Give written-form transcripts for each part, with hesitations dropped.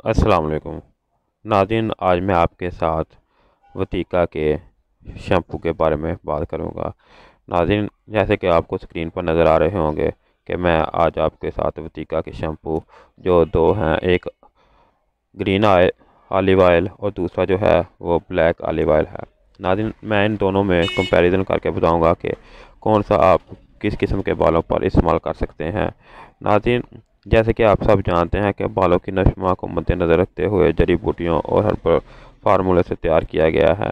السلام علیکم ناظرین، آج میں آپ کے ساتھ وتیکا کے شیمپو کے بارے میں بات کروں گا۔ ناظرین، جیسے کہ آپ کو اسکرین پر نظر آ رہے ہوں گے کہ میں آج آپ کے ساتھ وتیکا کے شیمپو جو دو ہیں، ایک گرین آلیو آئل اور دوسرا جو ہے وہ بلیک آلیو آئل ہے۔ ناظرین، میں ان دونوں میں کمپیریزن کر کے بتاؤں گا کہ کون سا آپ کس قسم کے بالوں پر استعمال کر سکتے ہیں۔ ناظرین، جیسے کہ آپ سب جانتے ہیں کہ بالوں کی نشو کو مد نظر رکھتے ہوئے جڑی بوٹیوں اور ہربل فارمولے سے تیار کیا گیا ہے۔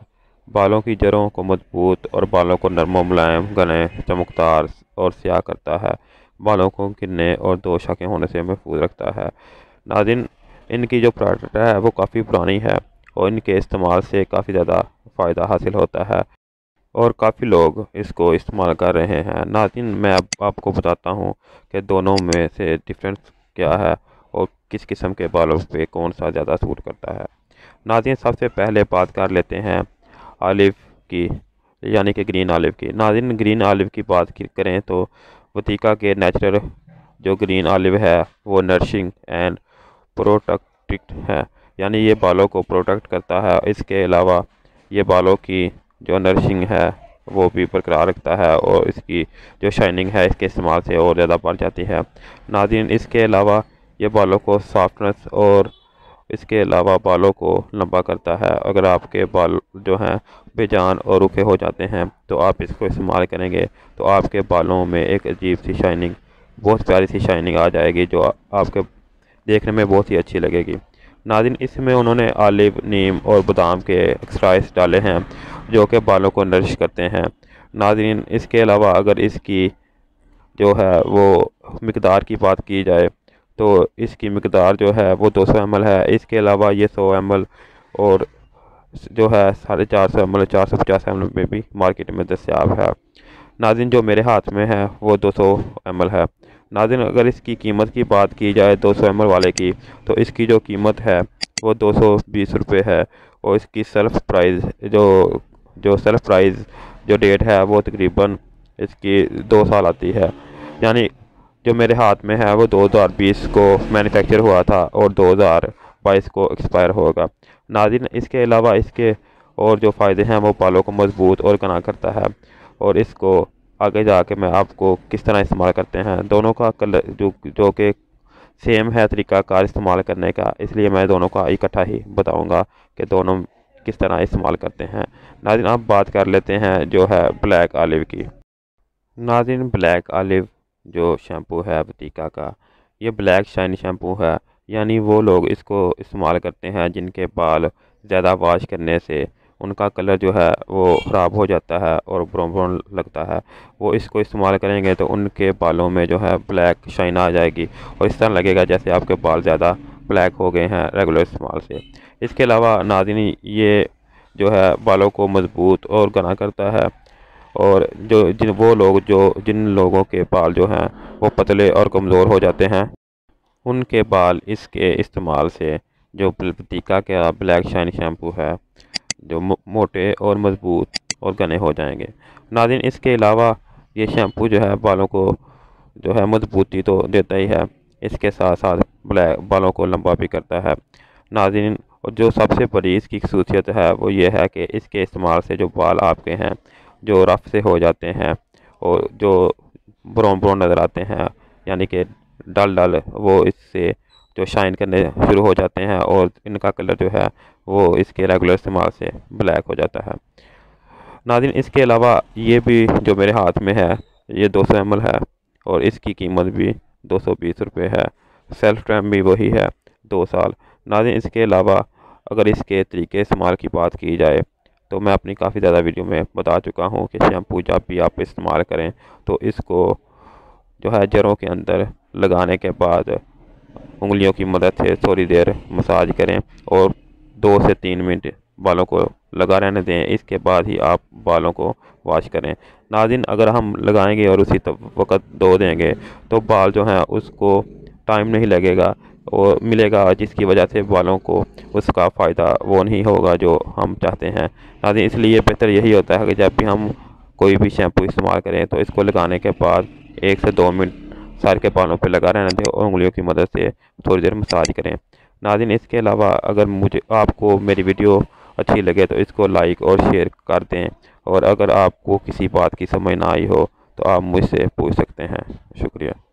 بالوں کی جڑوں کو مضبوط اور بالوں کو نرم و ملائم، گھنے، چمکدار اور سیاہ کرتا ہے۔ بالوں کو گرنے اور دوشا ہونے سے محفوظ رکھتا ہے۔ ناظرین، ان کی جو پروڈکٹ ہے وہ کافی پرانی ہے اور ان کے استعمال سے کافی زیادہ فائدہ حاصل ہوتا ہے اور کافی لوگ اس کو استعمال کر رہے ہیں۔ ناظرین، میں اب آپ کو بتاتا ہوں کہ دونوں میں سے ڈفرینس کیا ہے اور کس قسم کے بالوں پہ کون سا زیادہ سوٹ کرتا ہے۔ ناظرین، سب سے پہلے بات کر لیتے ہیں آلیو کی، یعنی کہ گرین آلیو کی۔ ناظرین، گرین آلیو کی بات کریں تو وتیکا کے نیچرل جو گرین آلیو ہے وہ نرشنگ اینڈ پروٹیکٹ ہے، یعنی یہ بالوں کو پروٹیکٹ کرتا ہے۔ اس کے علاوہ یہ بالوں کی جو نرشنگ ہے وہ بھی برقرار رکھتا ہے اور اس کی جو شائننگ ہے اس کے استعمال سے اور زیادہ بڑھ جاتی ہے۔ ناظرین، اس کے علاوہ یہ بالوں کو سافٹنس اور اس کے علاوہ بالوں کو لمبا کرتا ہے۔ اگر آپ کے بال جو ہیں بے جان اور رکھے ہو جاتے ہیں تو آپ اس کو استعمال کریں گے تو آپ کے بالوں میں ایک عجیب سی شائننگ، بہت پیاری سی شائننگ آ جائے گی جو آپ کے دیکھنے میں بہت ہی اچھی لگے گی۔ ناظرین، اس میں انہوں نے آلیو، نیم اور بادام کے ایکسٹرائٹس ڈالے ہیں جو کہ بالوں کو نرش کرتے ہیں۔ ناظرین، اس کے علاوہ اگر اس کی جو ہے وہ مقدار کی بات کی جائے تو اس کی مقدار جو ہے وہ 200 ایم ایل ہے۔ اس کے علاوہ یہ 100 ایم ایل اور جو ہے 450 ایم ایل، 450 ایم ایل میں بھی مارکیٹ میں دستیاب ہے۔ ناظرین، جو میرے ہاتھ میں ہے وہ 200 ایم ایل ہے۔ ناظرین، اگر اس کی قیمت کی بات کی جائے 200 ایم ایل والے کی تو اس کی جو قیمت ہے وہ 220 روپے ہے اور اس کی سیلف پرائز جو ڈیٹ ہے وہ تقریباً اس کی 2 سال آتی ہے، یعنی جو میرے ہاتھ میں ہے وہ 2020 کو مینوفیکچر ہوا تھا اور 2022 کو ایکسپائر ہوگا۔ ناظرین، اس کے علاوہ اس کے اور جو فائدے ہیں وہ بالوں کو مضبوط اور گھنا کرتا ہے اور اس کو آگے جا کے میں آپ کو کس طرح استعمال کرتے ہیں، دونوں کا کلر جو کہ سیم ہے طریقہ کار استعمال کرنے کا، اس لیے میں دونوں کا اکٹھا ہی بتاؤں گا کہ دونوں کس طرح استعمال کرتے ہیں۔ ناظرین، اب بات کر لیتے ہیں جو ہے بلیک آلیو کی۔ ناظرین، بلیک آلیو جو شیمپو ہے وتیکا کا، یہ بلیک شائن شیمپو ہے، یعنی وہ لوگ اس کو استعمال کرتے ہیں جن کے بال زیادہ واش کرنے سے ان کا کلر جو ہے وہ خراب ہو جاتا ہے اور براؤن لگتا ہے۔ وہ اس کو استعمال کریں گے تو ان کے بالوں میں جو ہے بلیک شائن آ جائے گی اور اس طرح لگے گا جیسے آپ کے بال زیادہ بلیک ہو گئے ہیں ریگولر استعمال سے۔ اس کے علاوہ ناظرین، یہ جو ہے بالوں کو مضبوط اور گھنا کرتا ہے اور جن لوگوں کے بال جو ہیں وہ پتلے اور کمزور ہو جاتے ہیں ان کے بال اس کے استعمال سے جو وتیکا کا بلیک شائن شیمپو ہے جو موٹے اور مضبوط اور گھنے ہو جائیں گے۔ ناظرین، اس کے علاوہ یہ شیمپو جو ہے بالوں کو جو ہے مضبوطی تو دیتا ہی ہے، اس کے ساتھ ساتھ بالوں کو لمبا بھی کرتا ہے۔ ناظرین، اور جو سب سے بڑی اس کی خصوصیت ہے وہ یہ ہے کہ اس کے استعمال سے جو بال آپ کے ہیں جو رف سے ہو جاتے ہیں اور جو براؤن نظر آتے ہیں، یعنی کہ ڈل وہ اس سے جو شائن کرنے شروع ہو جاتے ہیں اور ان کا کلر جو ہے وہ اس کے ریگولر استعمال سے بلیک ہو جاتا ہے۔ ناظرین، اس کے علاوہ یہ بھی جو میرے ہاتھ میں ہے یہ 200 ایم ایل ہے اور اس کی قیمت بھی 220 روپے ہے۔ سیلف ٹائم بھی وہی ہے، 2 سال۔ ناظرین، اس کے علاوہ اگر اس کے طریقے استعمال کی بات کی جائے تو میں اپنی کافی زیادہ ویڈیو میں بتا چکا ہوں کہ شیمپو جب بھی آپ استعمال کریں تو اس کو جو ہے جڑوں کے اندر لگانے کے بعد انگلیوں کی مدد سے تھوڑی دیر مساج کریں اور 2 سے 3 منٹ بالوں کو لگا رہنے دیں، اس کے بعد ہی آپ بالوں کو واش کریں۔ ناظرین، اگر ہم لگائیں گے اور اسی وقت دھو دیں گے تو بال جو ہیں اس کو ٹائم نہیں لگے گا اور ملے گا، جس کی وجہ سے بالوں کو اس کا فائدہ وہ نہیں ہوگا جو ہم چاہتے ہیں۔ ناظرین، اس لیے بہتر یہی ہوتا ہے کہ جب بھی ہم کوئی بھی شیمپو استعمال کریں تو اس کو لگانے کے بعد 1 سے 2 منٹ سر کے بالوں پہ لگا رہنا دیں اور انگلیوں کی مدد سے تھوڑی دیر مساج کریں۔ ناظرین اس کے علاوہ اگر آپ کو میری ویڈیو اچھی لگے تو اس کو لائک اور شیئر کر دیں، اور اگر آپ کو کسی بات کی سمجھ نہ آئی ہو تو آپ مجھ سے پوچھ سکتے ہیں۔ شکریہ۔